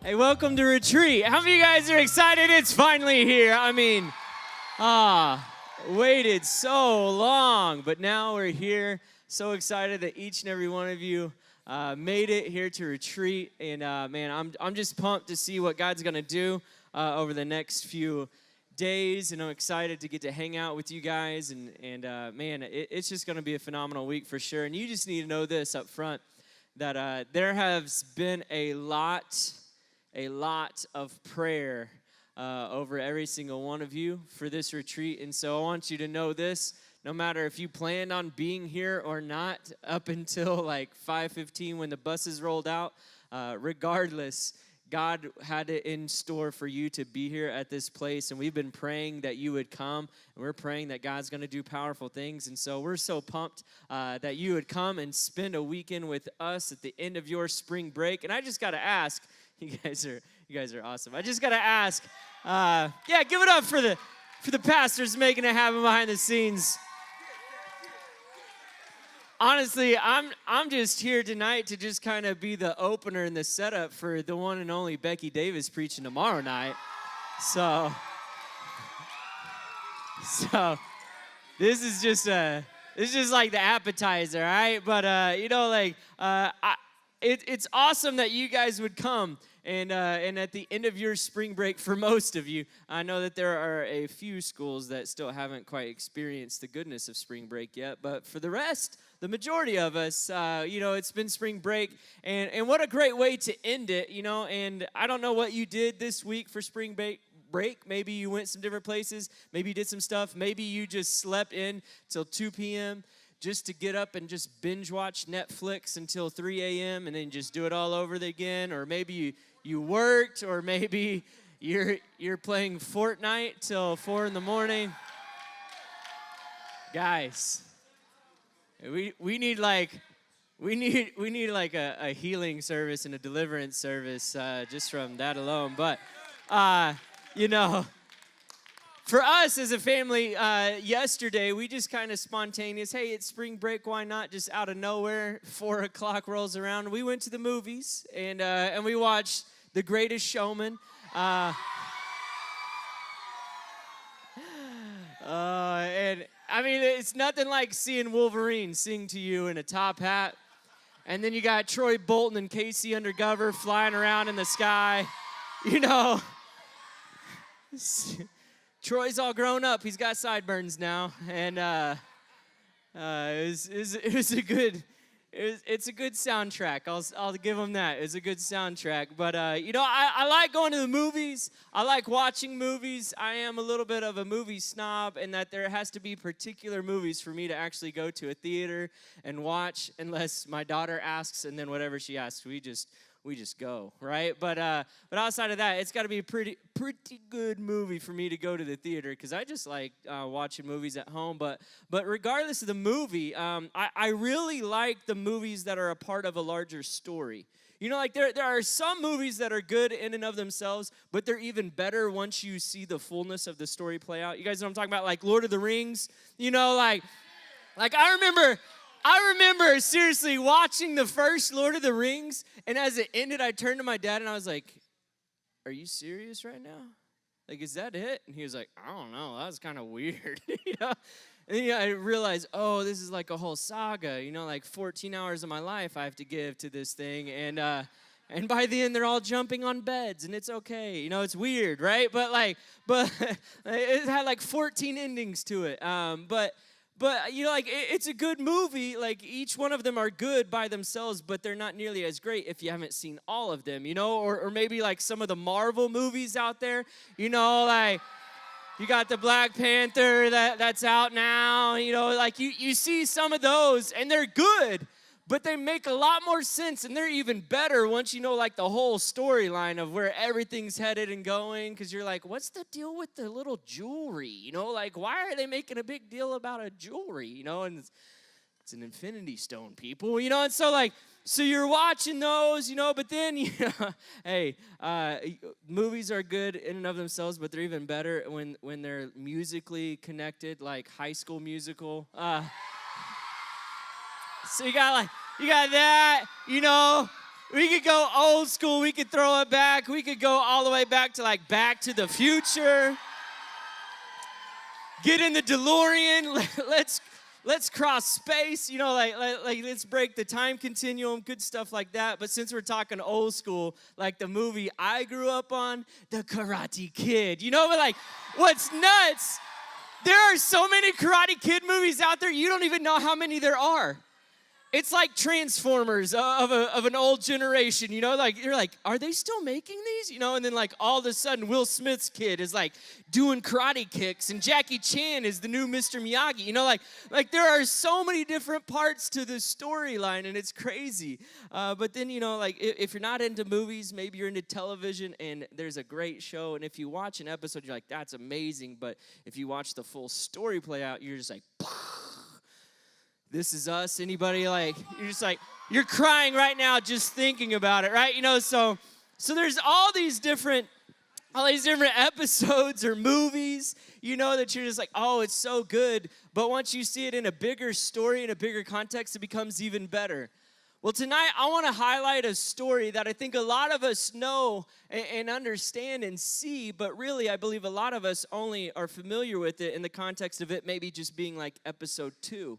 Hey, welcome to Retreat. How many of you guys are excited it's finally here? Waited so long, but now we're here. So excited that each and every one of you made it here to Retreat. And man, I'm just pumped to see what God's gonna do over the next few days, and I'm excited to get to hang out with you guys. And man, it's just gonna be a phenomenal week for sure. And you just need to know this up front, that there has been a lot of prayer over every single one of you for this retreat. And so I want you to know this: no matter if you planned on being here or not, up until like 5:15 when the buses rolled out, regardless, God had it in store for you to be here at this place. And we've been praying that you would come, and we're praying that God's going to do powerful things. And so we're so pumped that you would come and spend a weekend with us at the end of your spring break. And I just got to ask, you guys are awesome. I just got to ask, give it up for the pastors making it happen behind the scenes. Honestly, I'm just here tonight to just kind of be the opener and the setup for the one and only Becky Davis preaching tomorrow night. So this is just like the appetizer, all right? But it's awesome that you guys would come. And at the end of your spring break, for most of you, I know that there are a few schools that still haven't quite experienced the goodness of spring break yet. But for the rest, the majority of us, it's been spring break. And what a great way to end it, And I don't know what you did this week for spring break. Maybe you went some different places. Maybe you did some stuff. Maybe you just slept in till 2 p.m., just to get up and just binge watch Netflix until 3 a.m. and then just do it all over again. Or maybe you worked, or maybe you're playing Fortnite till 4 in the morning. Guys, we need like a healing service and a deliverance service just from that alone. But for us as a family, yesterday, we just kind of spontaneous, hey, it's spring break, why not? Just out of nowhere, 4 o'clock rolls around. We went to the movies, and we watched The Greatest Showman. And I mean, it's nothing like seeing Wolverine sing to you in a top hat. And then you got Troy Bolton and Casey Undercover flying around in the sky. Troy's all grown up. He's got sideburns now, and it's a good soundtrack. I'll give him that. It's a good soundtrack. But I like going to the movies. I like watching movies. I am a little bit of a movie snob, in that there has to be particular movies for me to actually go to a theater and watch, unless my daughter asks, and then whatever she asks, we just go, right? But outside of that, it's got to be a pretty good movie for me to go to the theater, because I just like watching movies at home. But regardless of the movie, I really like the movies that are a part of a larger story. There are some movies that are good in and of themselves, but they're even better once you see the fullness of the story play out. You guys know what I'm talking about? Like Lord of the Rings, like I remember seriously watching the first Lord of the Rings, and as it ended, I turned to my dad and I was like, "Are you serious right now? Like, is that it?" And he was like, "I don't know, that was kind of weird." And then I realized, oh, this is like a whole saga, like 14 hours of my life I have to give to this thing, and by the end, they're all jumping on beds, and it's okay. It's weird, right? But it had like 14 endings to it. But it's a good movie. Like, each one of them are good by themselves, but they're not nearly as great if you haven't seen all of them, or maybe like some of the Marvel movies out there, like you got the Black Panther that's out now, you see some of those, and they're good, but they make a lot more sense, and they're even better once you know, like, the whole storyline of where everything's headed and going, because you're like, what's the deal with the little jewelry, why are they making a big deal about a jewelry, and it's an infinity stone, people, and so you're watching those, but then, hey, movies are good in and of themselves, but they're even better when they're musically connected, like High School Musical. So you got that, We could go old school. We could throw it back. We could go all the way back to like Back to the Future. Get in the DeLorean. Let's cross space. You know, like let's break the time continuum. Good stuff like that. But since we're talking old school, like the movie I grew up on, The Karate Kid. You know, but like what's nuts? There are so many Karate Kid movies out there. You don't even know how many there are. It's like Transformers of an old generation, you know, like you're like, are they still making these? You know, and then like all of a sudden Will Smith's kid is like doing karate kicks and Jackie Chan is the new Mr. Miyagi, you know, like there are so many different parts to the storyline and it's crazy. But then, you know, like if you're not into movies, maybe you're into television and there's a great show. And if you watch an episode, you're like, that's amazing. But if you watch the full story play out, you're just like, This Is Us. Anybody like, you're just like, you're crying right now just thinking about it, right? You know, so there's all these different episodes or movies, you know, that you're just like, oh, it's so good. But once you see it in a bigger story, in a bigger context, it becomes even better. Well, tonight I want to highlight a story that I think a lot of us know and understand and see, but really I believe a lot of us only are familiar with it in the context of it maybe just being like episode 2.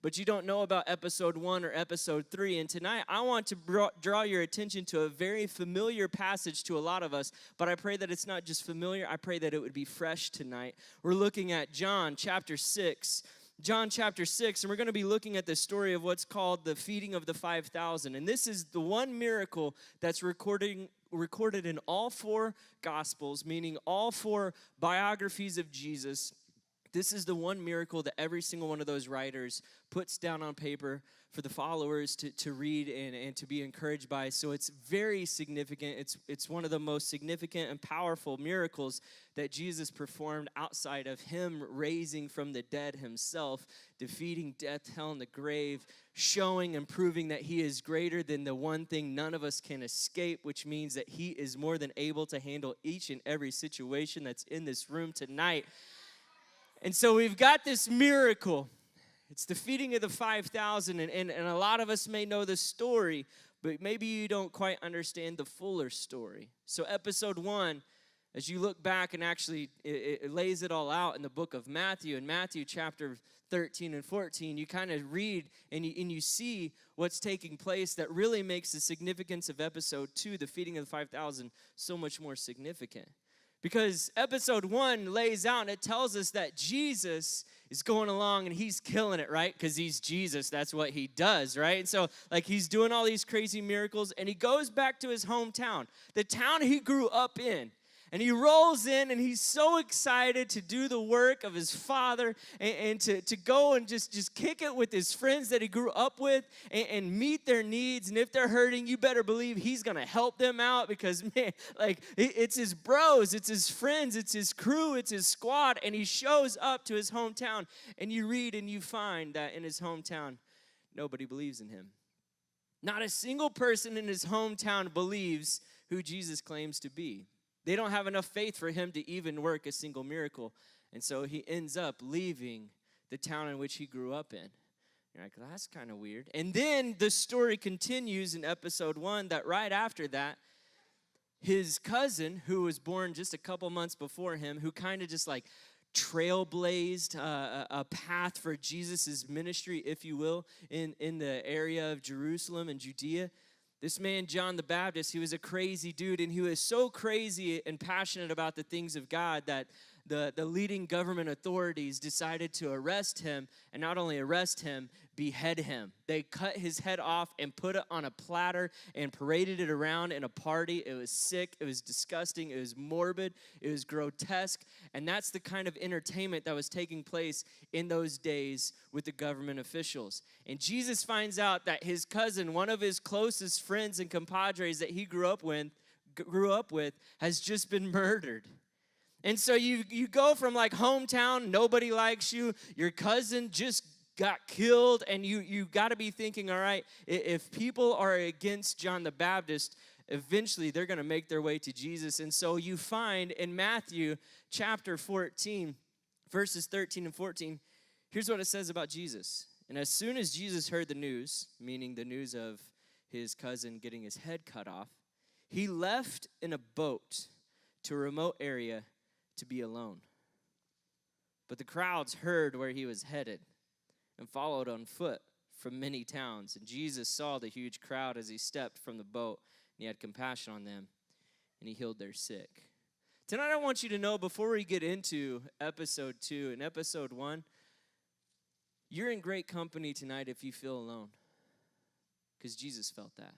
But you don't know about episode 1 or episode 3. And tonight, I want to draw your attention to a very familiar passage to a lot of us. But I pray that it's not just familiar. I pray that it would be fresh tonight. We're looking at John chapter 6. John chapter 6, and we're going to be looking at the story of what's called the feeding of the 5,000. And this is the one miracle that's recorded in all 4 Gospels, meaning all 4 biographies of Jesus. This is the one miracle that every single one of those writers puts down on paper for the followers to read and to be encouraged by. So it's very significant. It's one of the most significant and powerful miracles that Jesus performed outside of him raising from the dead himself, defeating death, hell, and the grave, showing and proving that he is greater than the one thing none of us can escape, which means that he is more than able to handle each and every situation that's in this room tonight. And so we've got this miracle. It's the feeding of the 5,000, and a lot of us may know the story, but maybe you don't quite understand the fuller story. So episode 1, as you look back and actually it lays it all out in the book of Matthew, in Matthew chapter 13 and 14, you kind of read and you see what's taking place that really makes the significance of episode 2, the feeding of the 5,000, so much more significant. Because episode 1 lays out and it tells us that Jesus is going along and he's killing it, right? Because he's Jesus. That's what he does, right? And so, like, he's doing all these crazy miracles and he goes back to his hometown, the town he grew up in. And he rolls in and he's so excited to do the work of his father and to go and just kick it with his friends that he grew up with and meet their needs. And if they're hurting, you better believe he's going to help them out because, man, like it's his bros, it's his friends, it's his crew, it's his squad. And he shows up to his hometown and you read and you find that in his hometown, nobody believes in him. Not a single person in his hometown believes who Jesus claims to be. They don't have enough faith for him to even work a single miracle. And so he ends up leaving the town in which he grew up in. You're like, well, that's kind of weird. And then the story continues in episode 1 that right after that, his cousin, who was born just a couple months before him, who kind of just like trailblazed a path for Jesus' ministry, if you will, in the area of Jerusalem and Judea. This man, John the Baptist, he was a crazy dude, and he was so crazy and passionate about the things of God that the leading government authorities decided to arrest him, and not only arrest him, behead him. They cut his head off and put it on a platter and paraded it around in a party. It was sick, it was disgusting, it was morbid, it was grotesque, and that's the kind of entertainment that was taking place in those days with the government officials. And Jesus finds out that his cousin, one of his closest friends and compadres that he grew up with, has just been murdered. And so you go from like hometown, nobody likes you, your cousin just got killed, and you got to be thinking, all right, if people are against John the Baptist, eventually they're going to make their way to Jesus. And so you find in Matthew chapter 14, verses 13 and 14, here's what it says about Jesus. And as soon as Jesus heard the news, meaning the news of his cousin getting his head cut off, he left in a boat to a remote area to be alone. But the crowds heard where he was headed and followed on foot from many towns. And Jesus saw the huge crowd as he stepped from the boat, and he had compassion on them, and he healed their sick. Tonight I want you to know, before we get into episode 2, in episode 1, you're in great company tonight if you feel alone, because Jesus felt that.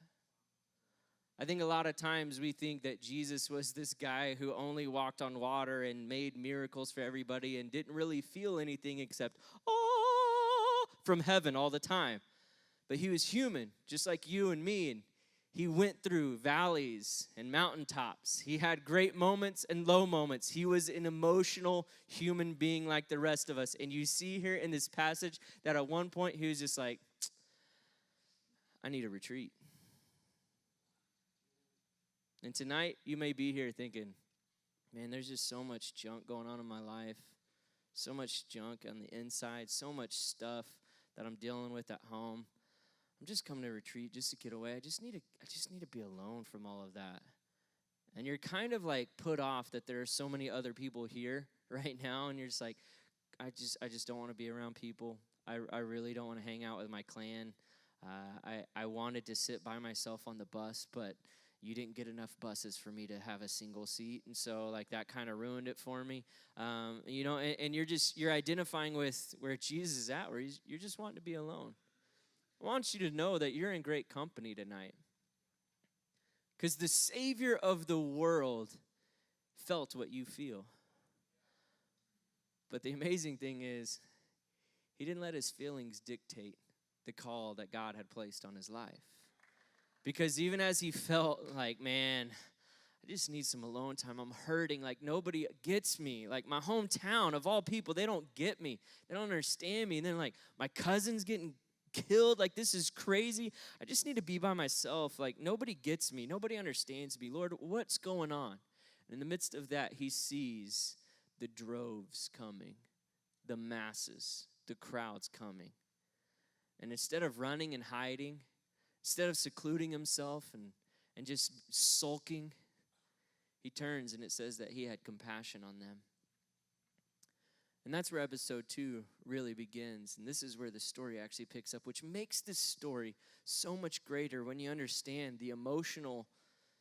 I think a lot of times we think that Jesus was this guy who only walked on water and made miracles for everybody and didn't really feel anything except, oh, from heaven all the time. But he was human, just like you and me, and he went through valleys and mountaintops. He had great moments and low moments. He was an emotional human being like the rest of us. And you see here in this passage that at one point he was just like, I need a retreat. And tonight, you may be here thinking, man, there's just so much junk going on in my life, so much junk on the inside, so much stuff that I'm dealing with at home. I'm just coming to retreat just to get away. I just need to be alone from all of that. And you're kind of like put off that there are so many other people here right now, and you're just like, I just don't want to be around people. I really don't want to hang out with my clan. I wanted to sit by myself on the bus, but you didn't get enough buses for me to have a single seat, and so like that kind of ruined it for me. And you're identifying with where Jesus is at, where you're just wanting to be alone. I want you to know that you're in great company tonight, because the Savior of the world felt what you feel. But the amazing thing is, he didn't let his feelings dictate the call that God had placed on his life. Because even as he felt like, man, I just need some alone time. I'm hurting. Like, nobody gets me. Like, my hometown, of all people, they don't get me. They don't understand me. And then, like, my cousin's getting killed. Like, this is crazy. I just need to be by myself. Like, nobody gets me. Nobody understands me. Lord, what's going on? And in the midst of that, he sees the droves coming, the masses, the crowds coming. And instead of running and hiding, instead of secluding himself and just sulking, he turns, and it says that he had compassion on them. And that's where episode 2 really begins. And this is where the story actually picks up, which makes this story so much greater when you understand the emotional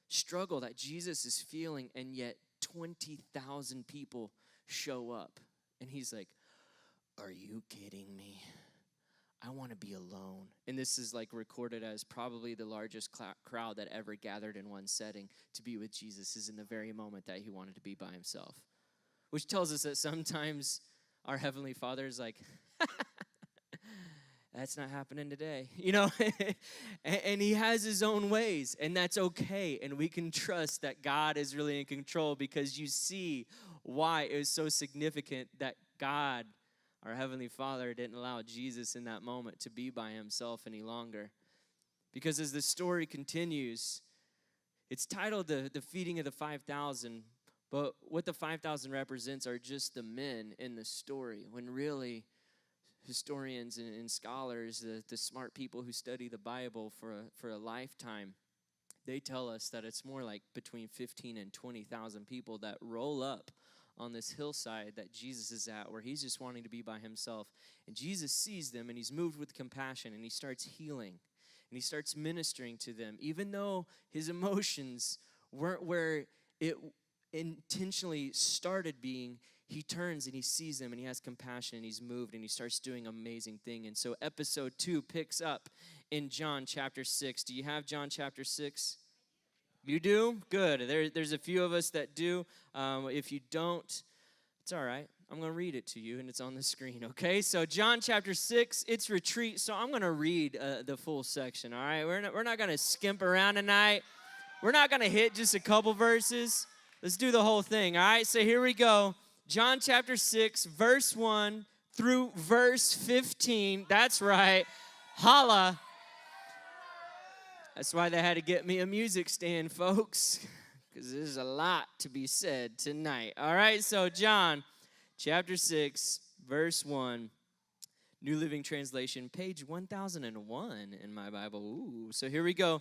struggle that Jesus is feeling, and yet 20,000 people show up. And he's like, are you kidding me? I want to be alone. And this is like recorded as probably the largest crowd that ever gathered in one setting to be with Jesus, is in the very moment that he wanted to be by himself. Which tells us that sometimes our Heavenly Father is like, that's not happening today, and he has his own ways, and that's okay. And we can trust that God is really in control, because you see why it was so significant that God, our Heavenly Father, didn't allow Jesus in that moment to be by himself any longer. Because as the story continues, it's titled the feeding of the 5,000, but what the 5,000 represents are just the men in the story, when really historians and scholars, the smart people who study the Bible for a lifetime, they tell us that it's more like between 15 and 20,000 people that roll up on this hillside that Jesus is at, where he's just wanting to be by himself. And Jesus sees them, and he's moved with compassion, and he starts healing, and he starts ministering to them. Even though his emotions weren't where it intentionally started being, he turns and he sees them, and he has compassion, and he's moved, and he starts doing an amazing thing. And so episode 2 picks up in John chapter 6. Do you have John chapter 6? You do? Good. There's a few of us that do. If you don't, it's all right. I'm going to read it to you, and it's on the screen, okay? So John chapter 6, it's retreat, so I'm going to read the full section, all right? We're not going to skimp around tonight. We're not going to hit just a couple verses. Let's do the whole thing, all right? So here we go. John chapter 6, verse 1 through verse 15. That's right. Holla. That's why they had to get me a music stand, folks, because there's a lot to be said tonight. All right, so John chapter 6, verse 1. New Living Translation, page 1001 in my Bible. Ooh, so here we go.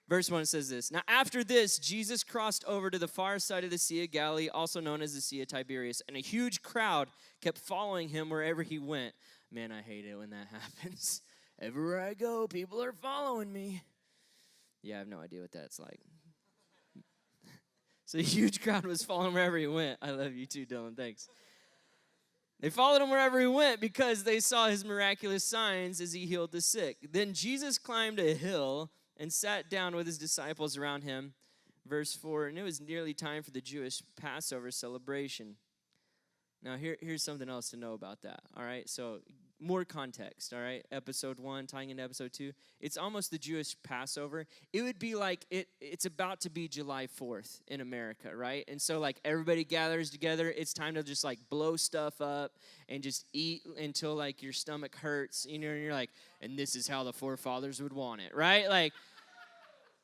Verse 1 says this. Now after this, Jesus crossed over to the far side of the Sea of Galilee, also known as the Sea of Tiberias, and a huge crowd kept following him wherever he went. Man, I hate it when that happens. Everywhere I go, people are following me. Yeah, I have no idea what that's like. So a huge crowd was following wherever he went. I love you too, Dylan. Thanks. They followed him wherever he went because they saw his miraculous signs as he healed the sick. Then Jesus climbed a hill and sat down with his disciples around him. Verse 4, and it was nearly time for the Jewish Passover celebration. Now, here's something else to know about that, all right? So, more context, all right? Episode 1, tying into episode 2. It's almost the Jewish Passover. It would be like it's about to be July 4th in America, right? And so, like, everybody gathers together. It's time to just, like, blow stuff up and just eat until, like, your stomach hurts, you know, and you're like, and this is how the forefathers would want it, right? Like,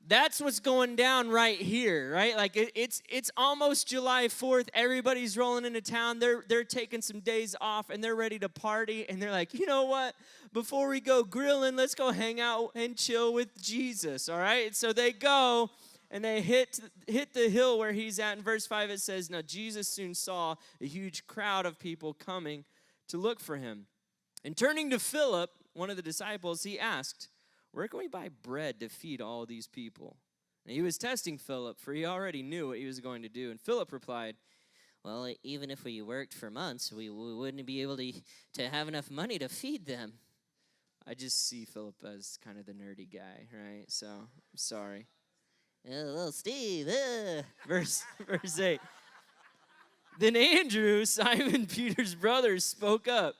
that's what's going down right here, right? Like it's almost July 4th. Everybody's rolling into town. They're taking some days off and they're ready to party. And they're like, you know what? Before we go grilling, let's go hang out and chill with Jesus. All right. So they go and they hit the hill where he's at. In verse 5, it says, now Jesus soon saw a huge crowd of people coming to look for him. And turning to Philip, one of the disciples, he asked, where can we buy bread to feed all these people? And he was testing Philip, for he already knew what he was going to do. And Philip replied, well, even if we worked for months, we wouldn't be able to have enough money to feed them. I just see Philip as kind of the nerdy guy, right? So, I'm sorry. Well, Steve, verse 8. Then Andrew, Simon Peter's brother, spoke up.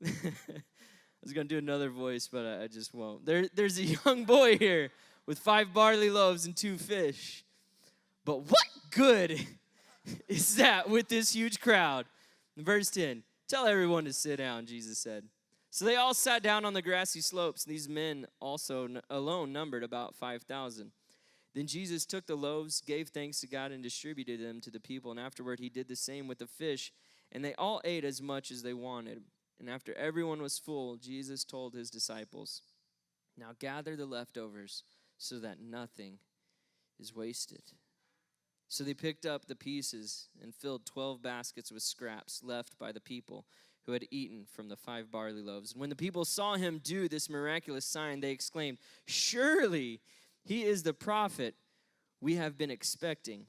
I was going to do another voice, but I just won't. There's a young boy here with 5 barley loaves and 2 fish. But what good is that with this huge crowd? In verse 10, tell everyone to sit down, Jesus said. So they all sat down on the grassy slopes. These men also alone numbered about 5,000. Then Jesus took the loaves, gave thanks to God, and distributed them to the people. And afterward, he did the same with the fish. And they all ate as much as they wanted. And after everyone was full, Jesus told his disciples, now gather the leftovers so that nothing is wasted. So they picked up the pieces and filled 12 baskets with scraps left by the people who had eaten from the 5 barley loaves. And when the people saw him do this miraculous sign, they exclaimed, surely he is the prophet we have been expecting.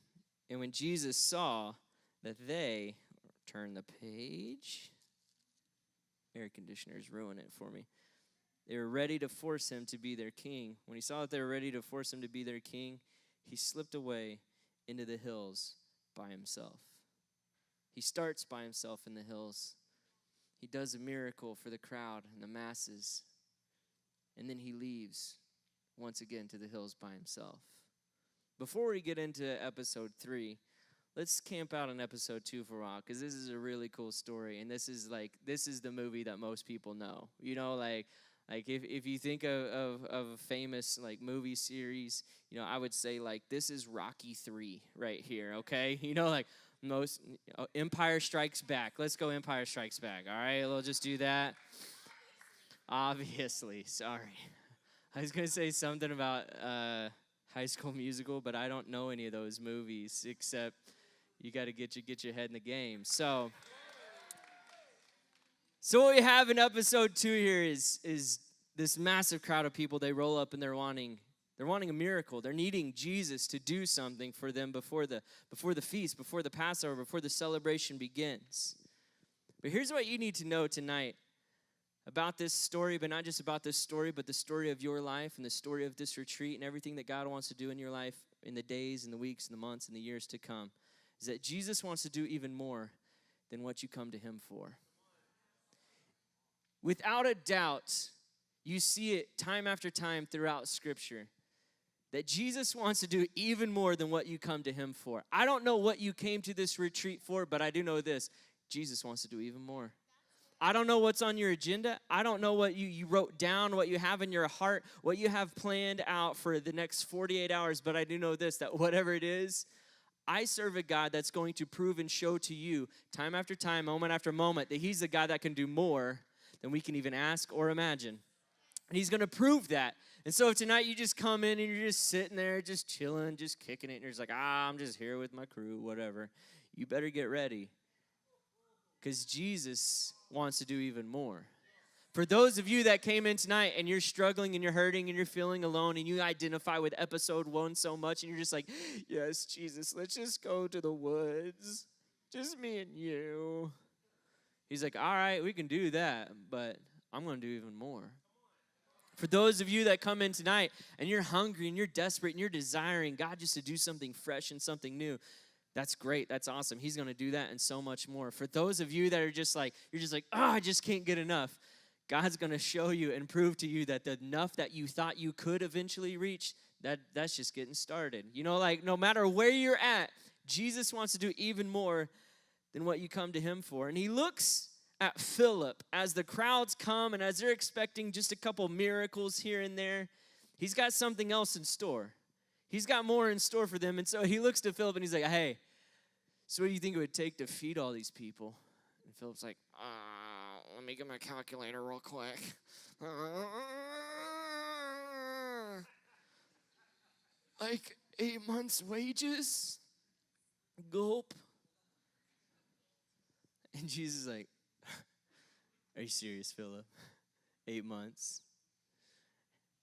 And when Jesus saw that they, turn the page, air conditioners ruin it for me. They were ready to force him to be their king. When he saw that they were ready to force him to be their king, he slipped away into the hills by himself. He starts by himself in the hills. He does a miracle for the crowd and the masses. And then he leaves once again to the hills by himself. Before we get into episode 3, let's camp out on episode 2 for a while, because this is a really cool story, and this is the movie that most people know. You know, like if you think of a famous like movie series, you know, I would say like this is Rocky 3 right here. Okay, you know, like most Empire Strikes Back. Let's go Empire Strikes Back. All right, we'll just do that. Obviously, sorry. I was gonna say something about High School Musical, but I don't know any of those movies except. You got to get your head in the game. So what we have in episode 2 here is this massive crowd of people. They roll up and they're wanting a miracle. They're needing Jesus to do something for them before the feast, before the Passover, before the celebration begins. But here's what you need to know tonight about this story, but not just about this story, but the story of your life and the story of this retreat and everything that God wants to do in your life in the days and the weeks and the months and the years to come. Is that Jesus wants to do even more than what you come to him for. Without a doubt, you see it time after time throughout Scripture, that Jesus wants to do even more than what you come to him for. I don't know what you came to this retreat for, but I do know this. Jesus wants to do even more. I don't know what's on your agenda. I don't know what you wrote down, what you have in your heart, what you have planned out for the next 48 hours, but I do know this, that whatever it is, I serve a God that's going to prove and show to you time after time, moment after moment, that he's the God that can do more than we can even ask or imagine. And he's going to prove that. And so if tonight you just come in and you're just sitting there, just chilling, just kicking it, and you're just like, I'm just here with my crew, whatever, you better get ready, because Jesus wants to do even more. For those of you that came in tonight and you're struggling and you're hurting and you're feeling alone and you identify with episode 1 so much and you're just like, yes, Jesus, let's just go to the woods. Just me and you. He's like, all right, we can do that, but I'm going to do even more. For those of you that come in tonight and you're hungry and you're desperate and you're desiring God just to do something fresh and something new, that's great. That's awesome. He's going to do that and so much more. For those of you that are just like, you're just like, I just can't get enough. God's going to show you and prove to you that the enough that you thought you could eventually reach, that's just getting started. You know, like no matter where you're at, Jesus wants to do even more than what you come to him for. And he looks at Philip as the crowds come and as they're expecting just a couple miracles here and there. He's got something else in store. He's got more in store for them. And so he looks to Philip and he's like, hey, so what do you think it would take to feed all these people? And Philip's like, let me get my calculator real quick. Like 8 months' wages? Gulp. And Jesus is like, are you serious, Philip? 8 months?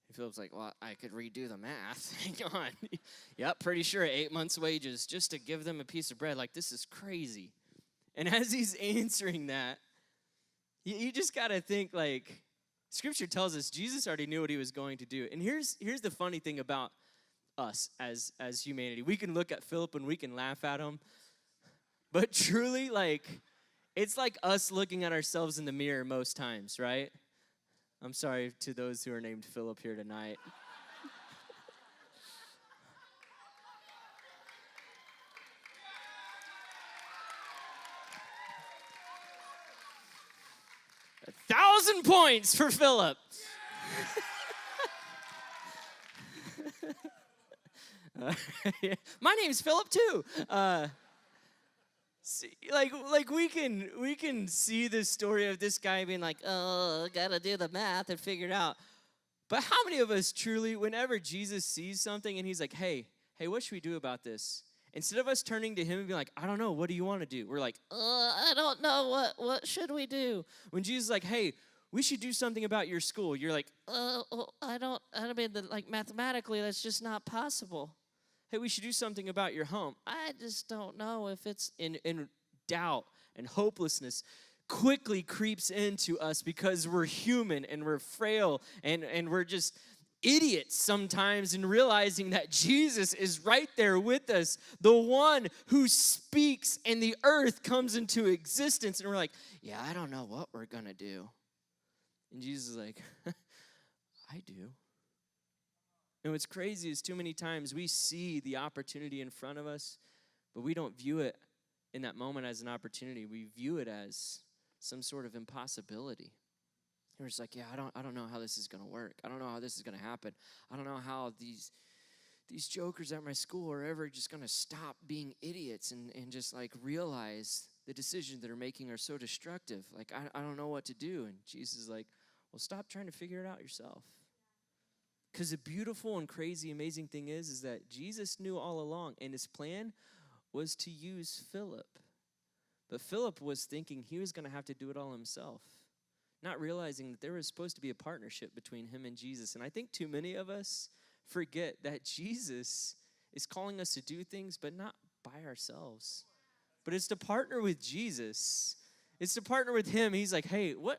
And Philip's like, well, I could redo the math. Hang on. Yep, pretty sure 8 months' wages just to give them a piece of bread. Like, this is crazy. And as he's answering that, you just got to think, like, Scripture tells us Jesus already knew what he was going to do. And here's the funny thing about us as humanity. We can look at Philip and we can laugh at him. But truly, like, it's like us looking at ourselves in the mirror most times, right? I'm sorry to those who are named Philip here tonight. $1,000 points for Philip. My name's Philip too. See, like we can see the story of this guy being like, oh, gotta do the math and figure it out. But how many of us truly, whenever Jesus sees something and he's like, hey, what should we do about this? Instead of us turning to him and being like, I don't know, what do you want to do? We're like, I don't know, what should we do? When Jesus is like, hey, we should do something about your school. You're like, I mean, like mathematically, that's just not possible. Hey, we should do something about your home. I just don't know. If it's in doubt and hopelessness quickly creeps into us because we're human and we're frail and we're just idiots sometimes in realizing that Jesus is right there with us, the one who speaks and the earth comes into existence. And we're like, yeah, I don't know what we're going to do. And Jesus is like, I do. And what's crazy is too many times we see the opportunity in front of us, but we don't view it in that moment as an opportunity. We view it as some sort of impossibility. And we're just like, yeah, I don't know how this is going to work. I don't know how this is going to happen. I don't know how these jokers at my school are ever just going to stop being idiots and just like realize the decisions that are making are so destructive. Like, I don't know what to do. And Jesus is like, well, stop trying to figure it out yourself. Because the beautiful and crazy, amazing thing is that Jesus knew all along, and his plan was to use Philip. But Philip was thinking he was going to have to do it all himself, not realizing that there was supposed to be a partnership between him and Jesus. And I think too many of us forget that Jesus is calling us to do things, but not by ourselves. But it's to partner with Jesus. It's to partner with him. He's like, hey, what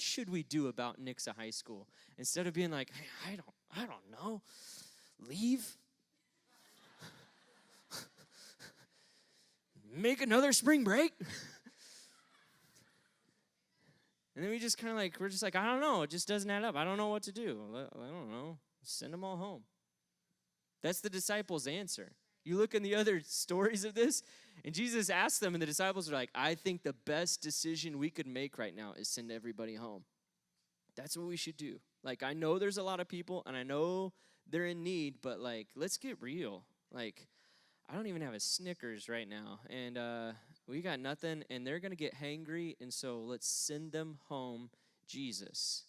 should we do about Nixa High School? Instead of being like, hey, I don't know, leave? Make another spring break? And then we just kind of like, we're just like, I don't know. It just doesn't add up. I don't know what to do. I don't know. Send them all home. That's the disciples' answer. You look in the other stories of this, and Jesus asked them, and the disciples are like, I think the best decision we could make right now is send everybody home. That's what we should do. Like, I know there's a lot of people, and I know they're in need, but, like, let's get real. Like, I don't even have a Snickers right now, and we got nothing, and they're going to get hangry, and so let's send them home Jesus.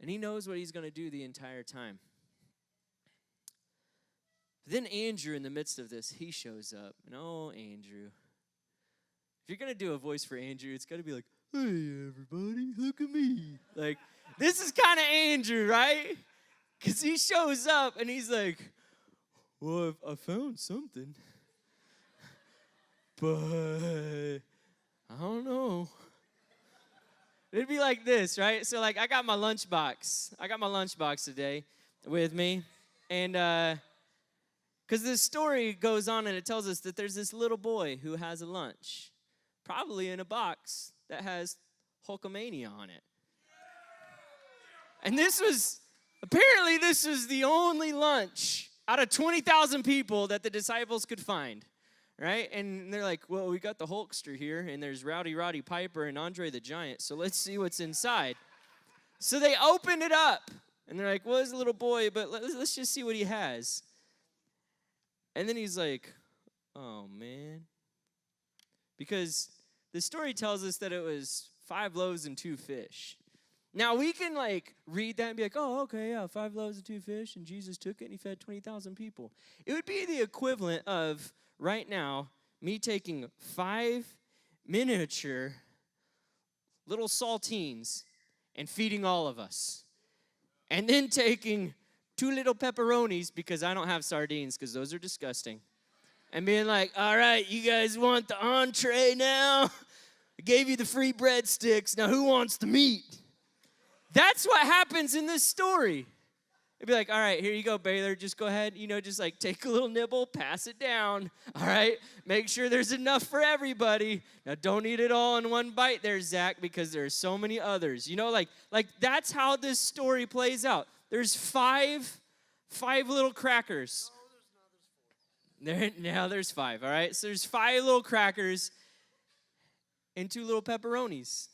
And he knows what he's going to do the entire time. Then Andrew, in the midst of this, he shows up. And oh, Andrew. If you're going to do a voice for Andrew, it's got to be like, hey, everybody, look at me. Like, this is kind of Andrew, right? Because he shows up and he's like, well, I found something. But I don't know. It'd be like this, right? So, like, I got my lunchbox. Today with me. And because this story goes on and it tells us that there's this little boy who has a lunch, probably in a box that has Hulkamania on it. And apparently this was the only lunch out of 20,000 people that the disciples could find, right? And they're like, well, we got the Hulkster here, and there's Rowdy Roddy Piper and Andre the Giant, so let's see what's inside. So they open it up, and they're like, well, it's a little boy, but let's just see what he has. And then he's like, oh, man. Because the story tells us that it was 5 loaves and 2 fish. Now, we can, like, read that and be like, oh, okay, yeah, 5 loaves and 2 fish, and Jesus took it, and he fed 20,000 people. It would be the equivalent of, right now, me taking 5 miniature little saltines and feeding all of us. And then taking 2 little pepperonis, because I don't have sardines, because those are disgusting. And being like, all right, you guys want the entree now? I gave you the free breadsticks. Now who wants the meat? That's what happens in this story. It'd be like, all right, here you go, Baylor. Just go ahead, just like take a little nibble, pass it down. All right, make sure there's enough for everybody. Now, don't eat it all in one bite there, Zach, because there are so many others. Like that's how this story plays out. There's five little crackers. Now there's 5, all right? So there's 5 little crackers and 2 little pepperonis.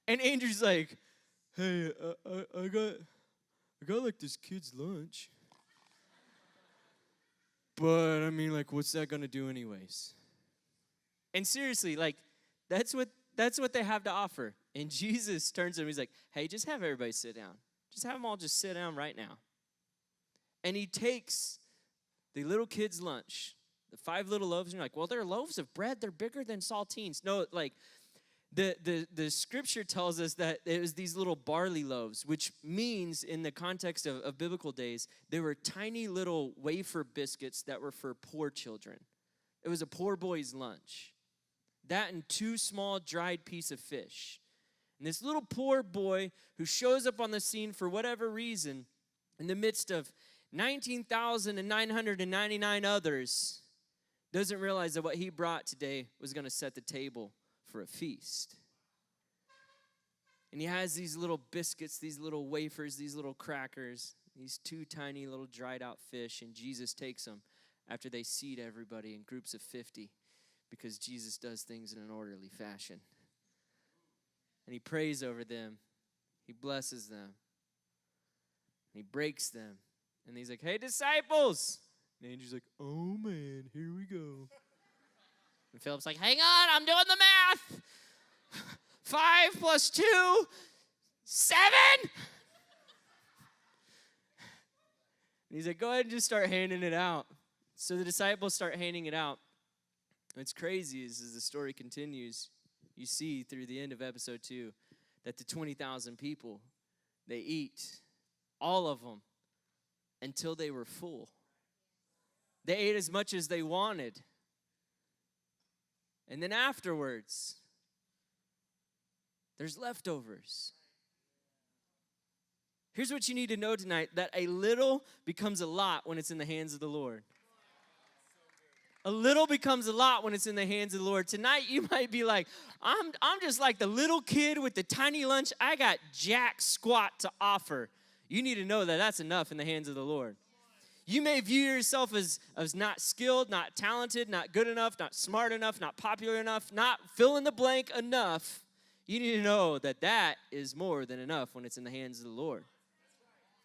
And Andrew's like, hey, I got like this kid's lunch. But, I mean, like, what's that going to do anyways? And seriously, like, that's what they have to offer. And Jesus turns to him, he's like, hey, just have everybody sit down. Just have them all just sit down right now. And he takes the little kid's lunch, the 5 little loaves, and you're like, well, they're loaves of bread. They're bigger than saltines. No, like, the scripture tells us that it was these little barley loaves, which means in the context of biblical days, they were tiny little wafer biscuits that were for poor children. It was a poor boy's lunch. That and 2 small dried pieces of fish. And this little poor boy who shows up on the scene for whatever reason in the midst of 19,999 others doesn't realize that what he brought today was going to set the table for a feast. And he has these little biscuits, these little wafers, these little crackers, these 2 tiny little dried out fish, and Jesus takes them after they seat everybody in groups of 50 because Jesus does things in an orderly fashion. And he prays over them. He blesses them. And he breaks them. And he's like, hey, disciples. And Andrew's like, oh, man, here we go. And Philip's like, hang on, I'm doing the math. 5 plus 2, 7. And he's like, go ahead and just start handing it out. So the disciples start handing it out. What's crazy is as the story continues, you see through the end of episode 2 that the 20,000 people, they eat, all of them, until they were full. They ate as much as they wanted. And then afterwards, there's leftovers. Here's what you need to know tonight, that a little becomes a lot when it's in the hands of the Lord. A little becomes a lot when it's in the hands of the Lord. Tonight, you might be like, I'm just like the little kid with the tiny lunch. I got jack squat to offer. You need to know that that's enough in the hands of the Lord. You may view yourself as not skilled, not talented, not good enough, not smart enough, not popular enough, not fill in the blank enough. You need to know that that is more than enough when it's in the hands of the Lord.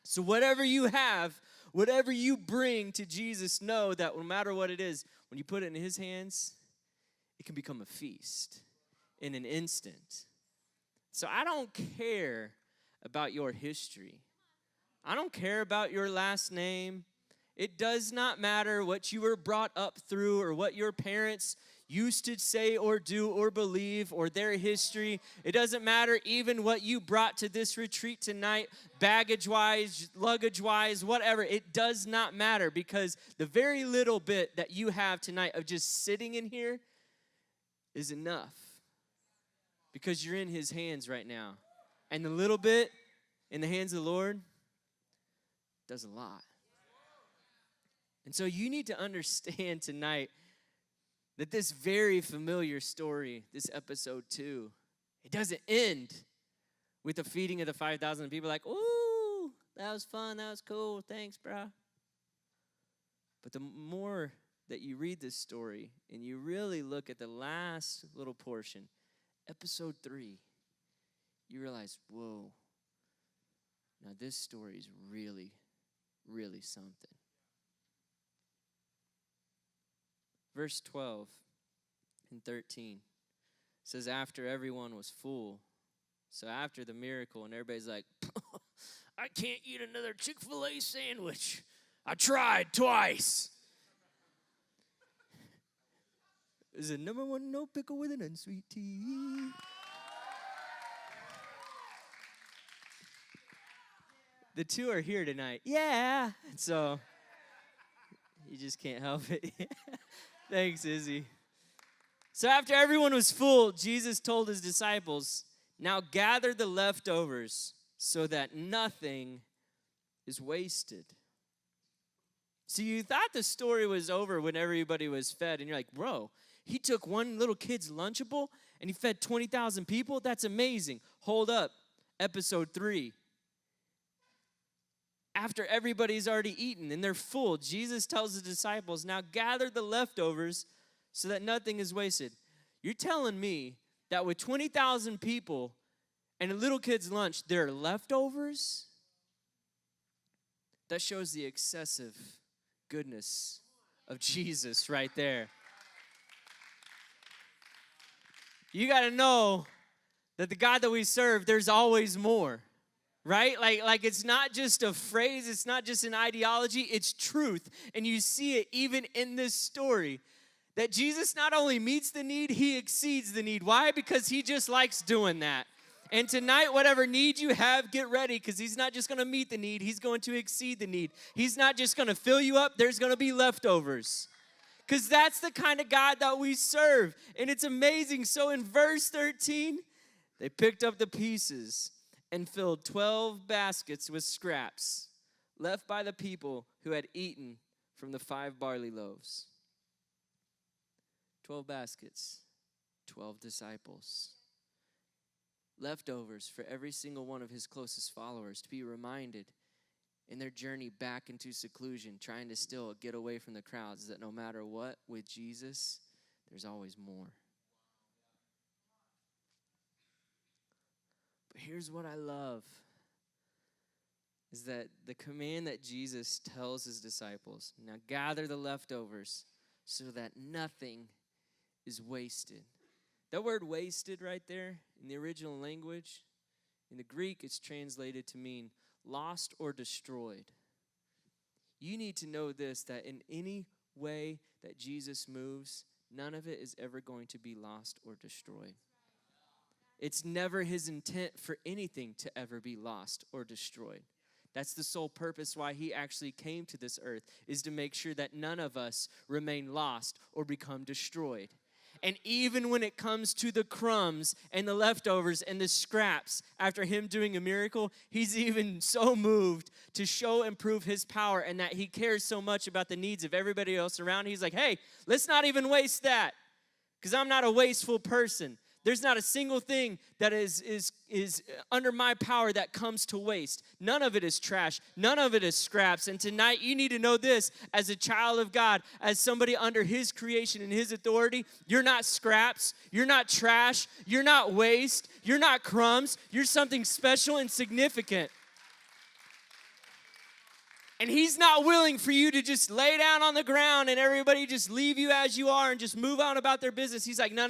So whatever you have, whatever you bring to Jesus, know that no matter what it is, when you put it in his hands, it can become a feast in an instant. So I don't care about your history. I don't care about your last name. It does not matter what you were brought up through or what your parents used to say or do or believe or their history. It doesn't matter even what you brought to this retreat tonight, baggage-wise, luggage-wise, whatever. It does not matter, because the very little bit that you have tonight of just sitting in here is enough, because you're in his hands right now. And the little bit in the hands of the Lord does a lot. And so you need to understand tonight that this very familiar story, this episode 2, it doesn't end with the feeding of the 5,000. People are like, ooh, that was fun, that was cool, thanks, bro. But the more that you read this story and you really look at the last little portion, episode 3, you realize, whoa, now this story is really, really something. Verse 12 and 13 says, after everyone was full, so after the miracle, and everybody's like, I can't eat another Chick-fil-A sandwich. I tried twice. Is it number 1, no pickle with an unsweet tea? The 2 are here tonight. Yeah. So you just can't help it. Thanks, Izzy. So after everyone was full, Jesus told his disciples, now gather the leftovers so that nothing is wasted. So you thought the story was over when everybody was fed, and you're like, bro, he took one little kid's Lunchable and he fed 20,000 people? That's amazing. Hold up. Episode 3. After everybody's already eaten and they're full, Jesus tells the disciples, now gather the leftovers so that nothing is wasted. You're telling me that with 20,000 people and a little kid's lunch, there are leftovers? That shows the excessive goodness of Jesus right there. You got to know that the God that we serve, there's always more. Right? Like it's not just a phrase, it's not just an ideology, it's truth. And you see it even in this story, that Jesus not only meets the need, he exceeds the need. Why? Because he just likes doing that. And tonight, whatever need you have, get ready, because he's not just going to meet the need, he's going to exceed the need. He's not just going to fill you up, there's going to be leftovers. Because that's the kind of God that we serve. And it's amazing. So in verse 13, they picked up the pieces and filled 12 baskets with scraps left by the people who had eaten from the 5 barley loaves. 12 baskets, 12 disciples. Leftovers for every single one of his closest followers to be reminded in their journey back into seclusion, trying to still get away from the crowds, that no matter what, with Jesus, there's always more. Here's what I love, is that the command that Jesus tells his disciples, now gather the leftovers so that nothing is wasted. That word wasted right there in the original language, in the Greek, it's translated to mean lost or destroyed. You need to know this, that in any way that Jesus moves, none of it is ever going to be lost or destroyed. It's never his intent for anything to ever be lost or destroyed. That's the sole purpose why he actually came to this earth, is to make sure that none of us remain lost or become destroyed. And even when it comes to the crumbs and the leftovers and the scraps after him doing a miracle, he's even so moved to show and prove his power, and that he cares so much about the needs of everybody else around. He's like, hey, let's not even waste that, because I'm not a wasteful person. There's not a single thing that is under my power that comes to waste. None of it is trash. None of it is scraps. And tonight you need to know this, as a child of God, as somebody under his creation and his authority, you're not scraps. You're not trash. You're not waste. You're not crumbs. You're something special and significant. And he's not willing for you to just lay down on the ground and everybody just leave you as you are and just move on about their business. He's like, no.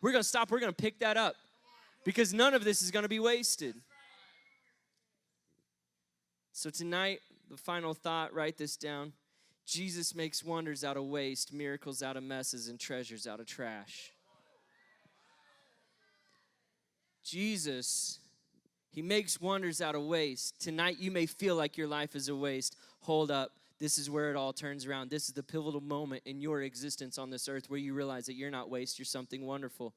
We're going to stop. We're going to pick that up. because none of this is going to be wasted. So tonight, the final thought, write this down. Jesus makes wonders out of waste, miracles out of messes, and treasures out of trash. Jesus, he makes wonders out of waste. Tonight, you may feel like your life is a waste. Hold up. This is where it all turns around. This is the pivotal moment in your existence on this earth where you realize that you're not waste, you're something wonderful.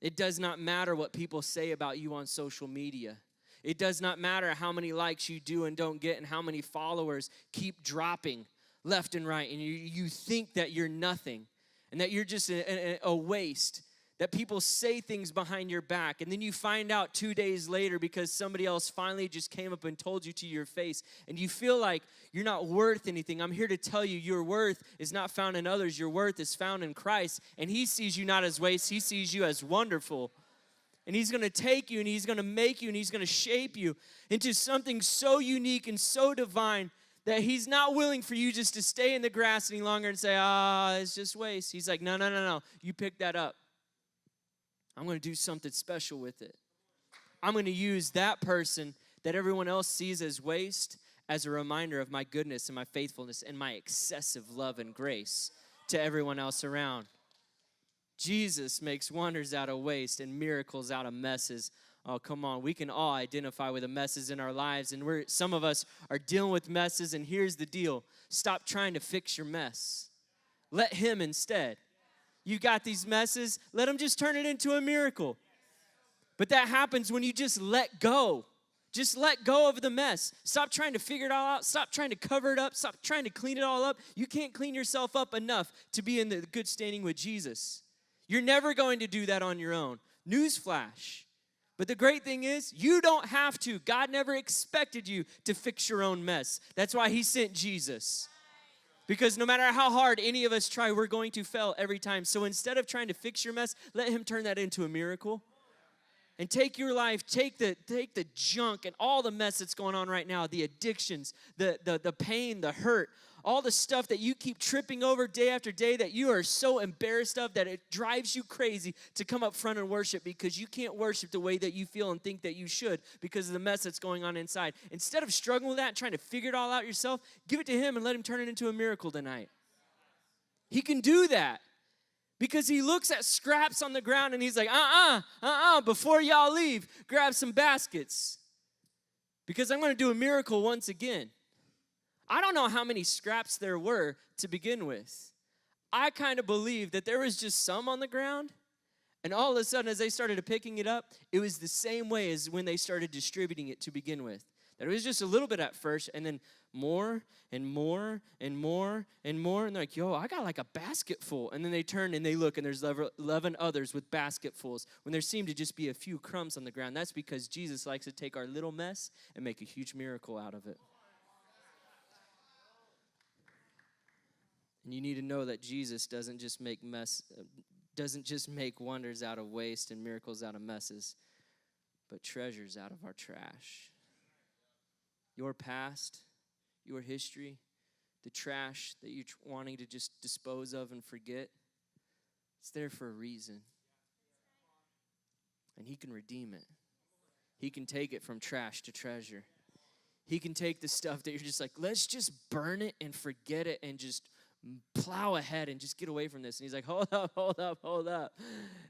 It does not matter what people say about you on social media. It does not matter how many likes you do and don't get and how many followers keep dropping left and right. And you think that you're nothing and that you're just a waste. That people say things behind your back. And then you find out 2 days later because somebody else finally just came up and told you to your face. And you feel like you're not worth anything. I'm here to tell you your worth is not found in others. Your worth is found in Christ. And he sees you not as waste. He sees you as wonderful. And he's going to take you and he's going to make you and he's going to shape you into something so unique and so divine that he's not willing for you just to stay in the grass any longer and say, it's just waste. He's like, no. You pick that up. I'm going to do something special with it. I'm going to use that person that everyone else sees as waste as a reminder of my goodness and my faithfulness and my excessive love and grace to everyone else around. Jesus makes wonders out of waste and miracles out of messes. Oh, come on. We can all identify with the messes in our lives, and some of us are dealing with messes, and here's the deal. Stop trying to fix your mess. Let him instead. You got these messes, let him just turn it into a miracle. But that happens when you just let go. Just let go of the mess. Stop trying to figure it all out. Stop trying to cover it up. Stop trying to clean it all up. You can't clean yourself up enough to be in the good standing with Jesus. You're never going to do that on your own. Newsflash. But the great thing is, you don't have to. God never expected you to fix your own mess. That's why he sent Jesus. Because no matter how hard any of us try, we're going to fail every time. So instead of trying to fix your mess, let him turn that into a miracle. And take your life, take the junk and all the mess that's going on right now, the addictions, the pain, the hurt, all the stuff that you keep tripping over day after day that you are so embarrassed of that it drives you crazy to come up front and worship because you can't worship the way that you feel and think that you should because of the mess that's going on inside. Instead of struggling with that and trying to figure it all out yourself, give it to him and let him turn it into a miracle tonight. He can do that because he looks at scraps on the ground and he's like, before y'all leave, grab some baskets because I'm going to do a miracle once again. I don't know how many scraps there were to begin with. I kind of believe that there was just some on the ground, and all of a sudden as they started picking it up, it was the same way as when they started distributing it to begin with. That it was just a little bit at first, and then more and more and more and more, and they're like, I got like a basket full. And then they turn and they look, and there's 11 others with basketfuls when there seemed to just be a few crumbs on the ground. That's because Jesus likes to take our little mess and make a huge miracle out of it. And you need to know that Jesus doesn't just make wonders out of waste and miracles out of messes, but treasures out of our trash. Your past, your history, the trash that you're wanting to just dispose of and forget, it's there for a reason. And he can redeem it. He can take it from trash to treasure. He can take the stuff that you're just like, let's just burn it and forget it and just plow ahead and just get away from this. And he's like, hold up.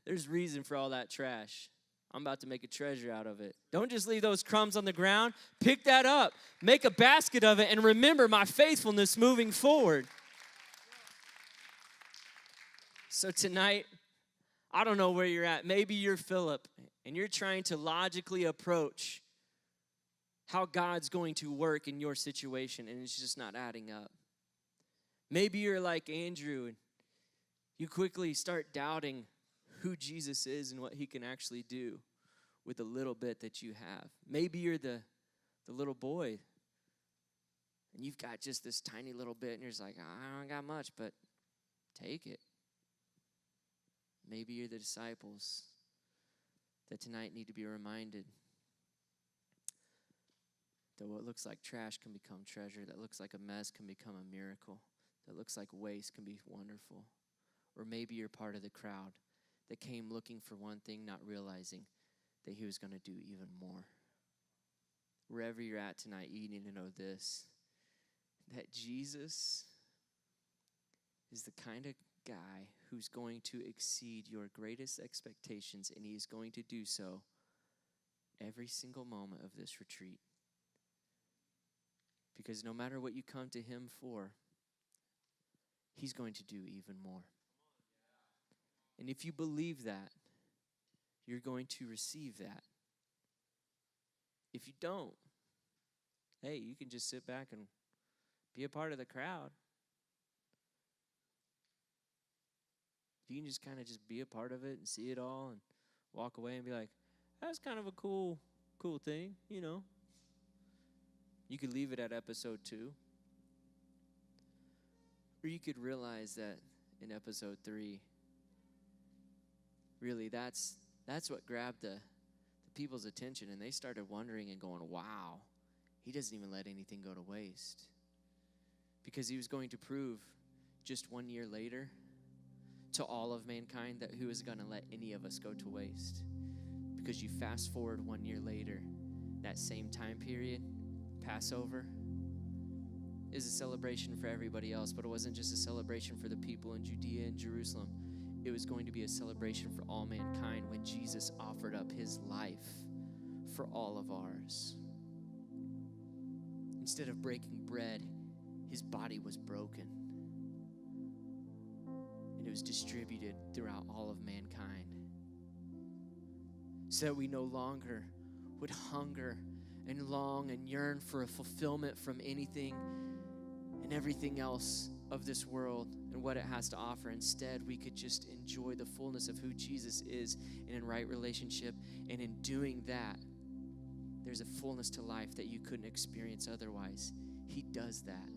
There's reason for all that trash. I'm about to make a treasure out of it. Don't just leave those crumbs on the ground. Pick that up. Make a basket of it and remember my faithfulness moving forward. So tonight, I don't know where you're at. Maybe you're Philip and you're trying to logically approach how God's going to work in your situation and it's just not adding up. Maybe you're like Andrew and you quickly start doubting who Jesus is and what he can actually do with the little bit that you have. Maybe you're the little boy and you've got just this tiny little bit and you're just like, I don't got much, but take it. Maybe you're the disciples that tonight need to be reminded that what looks like trash can become treasure, that looks like a mess can become a miracle. That looks like waste can be wonderful. Or maybe you're part of the crowd that came looking for one thing, not realizing that he was going to do even more. Wherever you're at tonight, you need to know this, that Jesus is the kind of guy who's going to exceed your greatest expectations, and he is going to do so every single moment of this retreat. Because no matter what you come to him for, he's going to do even more. And if you believe that, you're going to receive that. If you don't, hey, you can just sit back and be a part of the crowd. You can just kind of just be a part of it and see it all and walk away and be like, that's kind of a cool thing, you know. You could leave it at episode 2. Or you could realize that in episode 3, really that's what grabbed the people's attention, and they started wondering and going, wow, he doesn't even let anything go to waste. Because he was going to prove just 1 year later to all of mankind that who is going to let any of us go to waste. Because you fast forward 1 year later, that same time period, Passover, is a celebration for everybody else, but it wasn't just a celebration for the people in Judea and Jerusalem. It was going to be a celebration for all mankind when Jesus offered up his life for all of ours. Instead of breaking bread, his body was broken. And it was distributed throughout all of mankind. So that we no longer would hunger and long and yearn for a fulfillment from anything and everything else of this world and what it has to offer. Instead, we could just enjoy the fullness of who Jesus is and in right relationship. And in doing that, there's a fullness to life that you couldn't experience otherwise. He does that.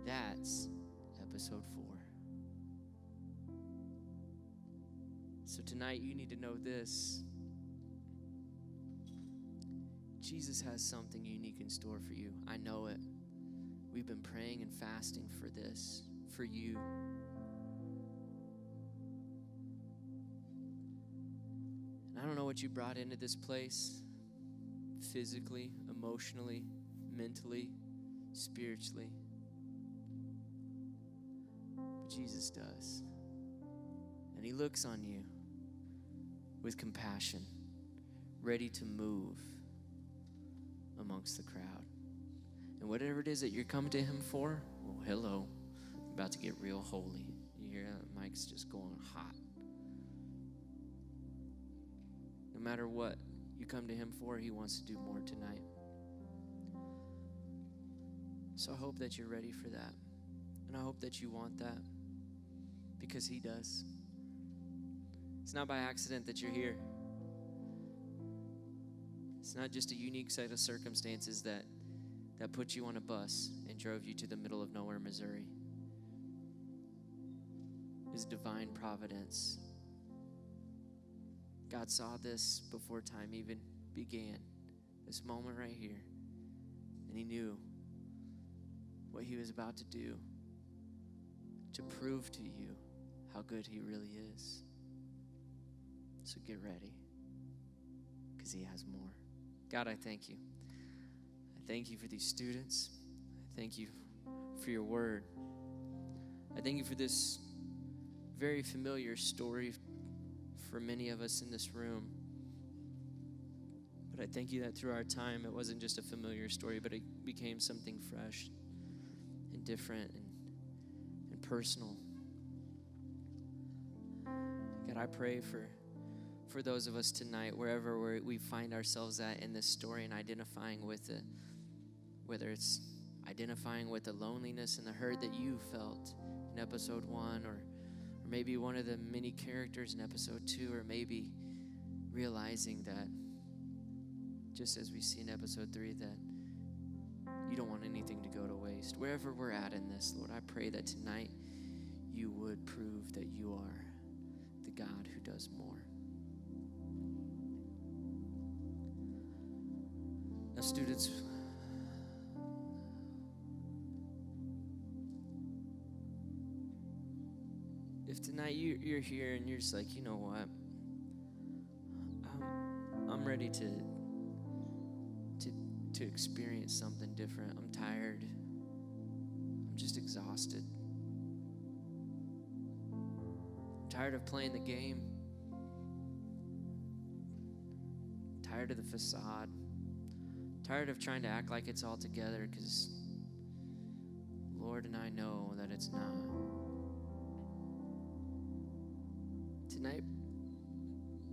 That's episode 4. So tonight you need to know this. Jesus has something unique in store for you. I know it. We've been praying and fasting for this, for you. And I don't know what you brought into this place, physically, emotionally, mentally, spiritually. But Jesus does. And he looks on you with compassion, ready to move amongst the crowd. And whatever it is that you're coming to him for, well, hello, about to get real holy. You hear that? Mike's just going hot. No matter what you come to him for, he wants to do more tonight. So I hope that you're ready for that. And I hope that you want that, because he does. It's not by accident that you're here. It's not just a unique set of circumstances that put you on a bus and drove you to the middle of nowhere, Missouri. It's divine providence. God saw this before time even began, this moment right here, and he knew what he was about to do to prove to you how good he really is. So get ready, because he has more. God, I thank you. I thank you for these students. I thank you for your word. I thank you for this very familiar story for many of us in this room. But I thank you that through our time, it wasn't just a familiar story, but it became something fresh and different and personal. God, I pray for those of us tonight, wherever we find ourselves at in this story and identifying with it, whether it's identifying with the loneliness and the hurt that you felt in episode 1, or maybe one of the many characters in episode 2, or maybe realizing that, just as we see in episode 3, that you don't want anything to go to waste. Wherever we're at in this, Lord, I pray that tonight you would prove that you are the God who does more. Now, students, If tonight you're here and you're just like, you know what, I'm ready to experience something different. I'm tired. I'm just exhausted. I'm tired of playing the game. Tired of the facade. Tired of trying to act like it's all together, because Lord and I know that it's not. Tonight,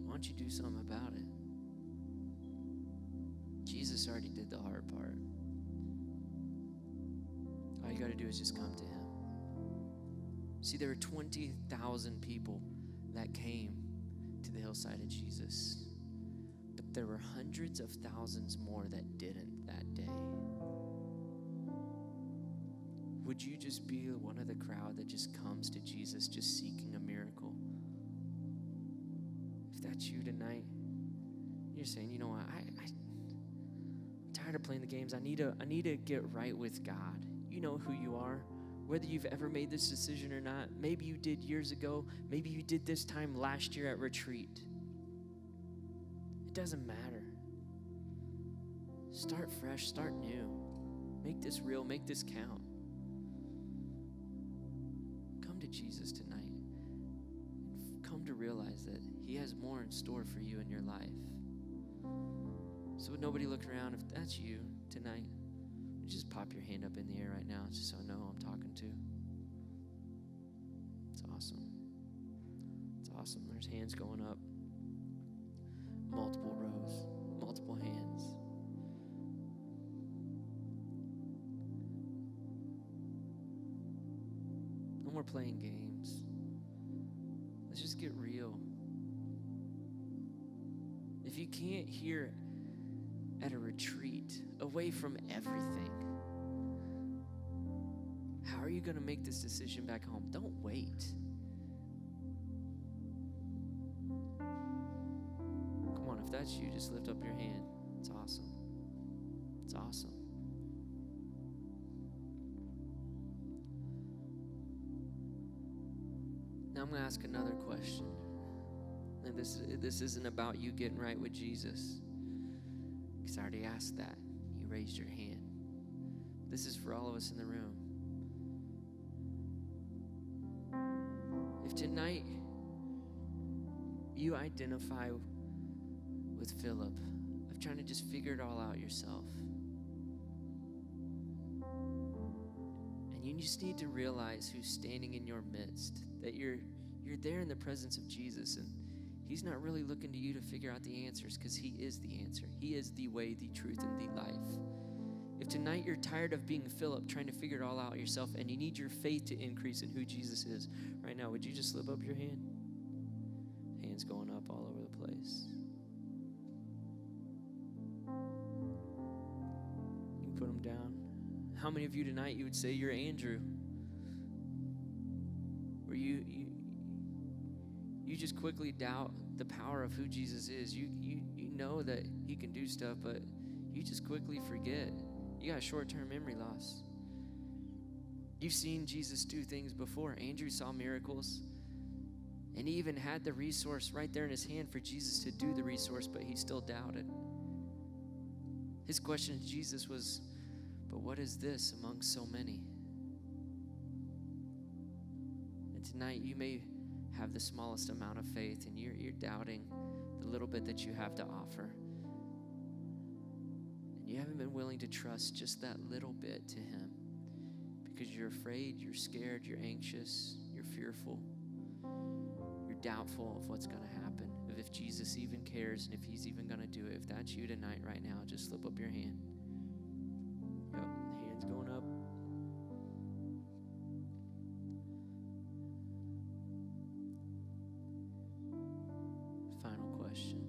why don't you do something about it? Jesus already did the hard part. All you got to do is just come to him. See, there were 20,000 people that came to the hillside of Jesus, but there were hundreds of thousands more that didn't that day. Would you just be one of the crowd that just comes to Jesus just seeking a miracle? If that's you tonight, you're saying, you know what, I'm tired of playing the games. I need to get right with God. You know who you are. Whether you've ever made this decision or not, maybe you did years ago, maybe you did this time last year at retreat. It doesn't matter. Start fresh, start new. Make this real, make this count. Come to Jesus tonight. Come to realize that he has more in store for you in your life. So would nobody look around? If that's you tonight, just pop your hand up in the air right now, just so I know who I'm talking to. It's awesome. It's awesome. There's hands going up. Multiple rows, multiple hands. No more playing games. Let's just get real. If you can't hear at a retreat, away from everything, how are you going to make this decision back home? Don't wait. Come on, if that's you, just lift up your hand. It's awesome. It's awesome. Now I'm going to ask another question. And this isn't about you getting right with Jesus, because I already asked that. You raised your hand. This is for all of us in the room. If tonight you identify with Philip of trying to just figure it all out yourself, and you just need to realize who's standing in your midst, that you're there in the presence of Jesus, and he's not really looking to you to figure out the answers, because he is the answer. He is the way, the truth, and the life. If tonight you're tired of being Philip, trying to figure it all out yourself, and you need your faith to increase in who Jesus is right now, would you just slip up your hand? Hands going up all over the place. You can put them down. How many of you tonight, you would say you're Andrew? Where you just quickly doubt the power of who Jesus is. You know that he can do stuff, but you just quickly forget. You got short-term memory loss. You've seen Jesus do things before. Andrew saw miracles, and he even had the resource right there in his hand for Jesus to do the resource, but he still doubted. His question to Jesus was, but what is this among so many? And tonight you may have the smallest amount of faith, and you're doubting the little bit that you have to offer. And you haven't been willing to trust just that little bit to him because you're afraid, you're scared, you're anxious, you're fearful, you're doubtful of what's going to happen, of if Jesus even cares and if he's even going to do it. If that's you tonight, right now, just slip up your hand. Yep, hands going up. Final question.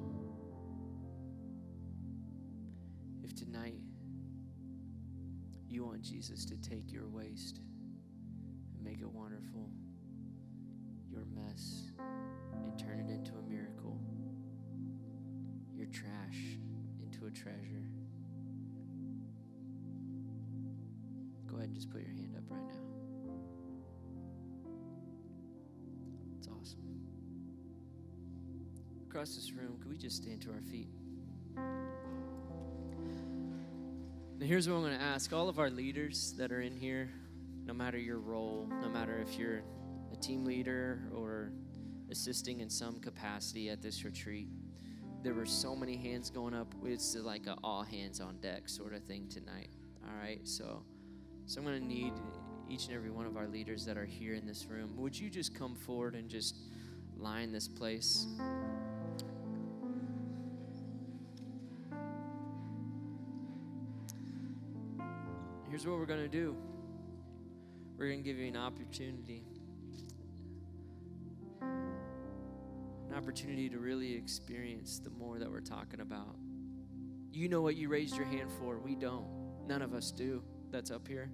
If tonight you want Jesus to take your waste and make it wonderful, your mess, and turn it into a miracle, your trash into a treasure, go ahead and just put your hand up right now. awesome. Across this room, could we just stand to our feet? Now here's what I'm going to ask. All of our leaders that are in here, no matter your role, no matter if you're a team leader or assisting in some capacity at this retreat, there were so many hands going up. It's like an all hands on deck sort of thing tonight. All right, so I'm going to need each and every one of our leaders that are here in this room. Would you just come forward and just line this place? Here's what we're going to do. We're going to give you an opportunity to really experience the more that we're talking about. You know what you raised your hand for. We don't. None of us do that's up here.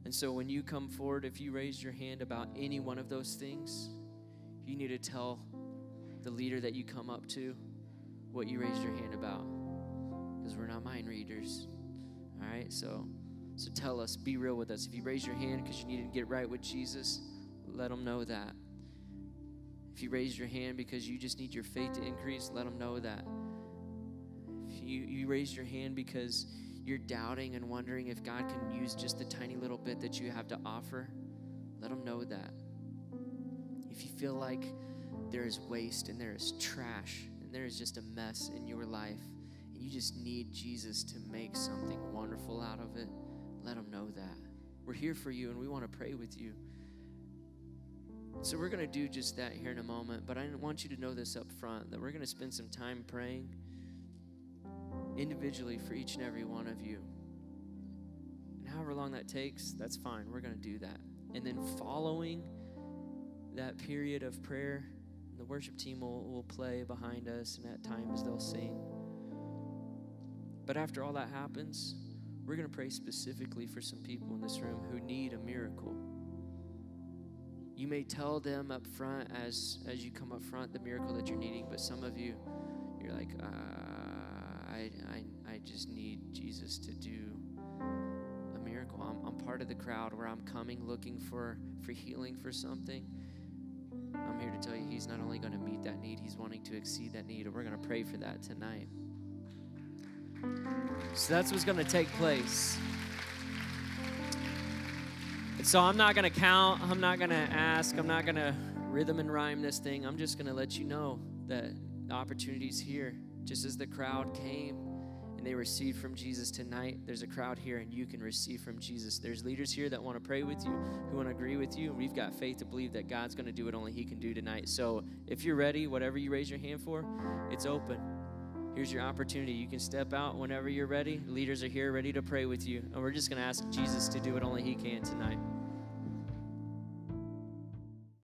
And so when you come forward, if you raise your hand about any one of those things, you need to tell the leader that you come up to what you raised your hand about, because we're not mind readers. All right, so tell us, be real with us. If you raise your hand because you need to get right with Jesus, let them know that. If you raise your hand because you just need your faith to increase, let them know that. If you raise your hand because you're doubting and wondering if God can use just the tiny little bit that you have to offer, let them know that. If you feel like there is waste and there is trash and there is just a mess in your life and you just need Jesus to make something wonderful out of it, let them know that. We're here for you and we want to pray with you. So we're going to do just that here in a moment, but I want you to know this up front, that we're going to spend some time praying individually for each and every one of you. And however long that takes, that's fine. We're going to do that. And then following that period of prayer, the worship team will play behind us, and at times they'll sing. But after all that happens, we're going to pray specifically for some people in this room who need a miracle. You may tell them up front as you come up front the miracle that you're needing, but some of you, you're like, I just need Jesus to do a miracle. I'm part of the crowd where I'm coming looking for healing for something. I'm here to tell you he's not only going to meet that need, he's wanting to exceed that need, and we're going to pray for that tonight. So that's what's going to take place. And so I'm not going to count, I'm not going to ask, I'm not going to rhythm and rhyme this thing. I'm just going to let you know that the opportunity's here. Just as the crowd came and they received from Jesus tonight, there's a crowd here and you can receive from Jesus. There's leaders here that want to pray with you, who want to agree with you. We've got faith to believe that God's going to do what only he can do tonight. So if you're ready, whatever you raise your hand for, it's open. Here's your opportunity. You can step out whenever you're ready. Leaders are here ready to pray with you. And we're just going to ask Jesus to do what only he can tonight.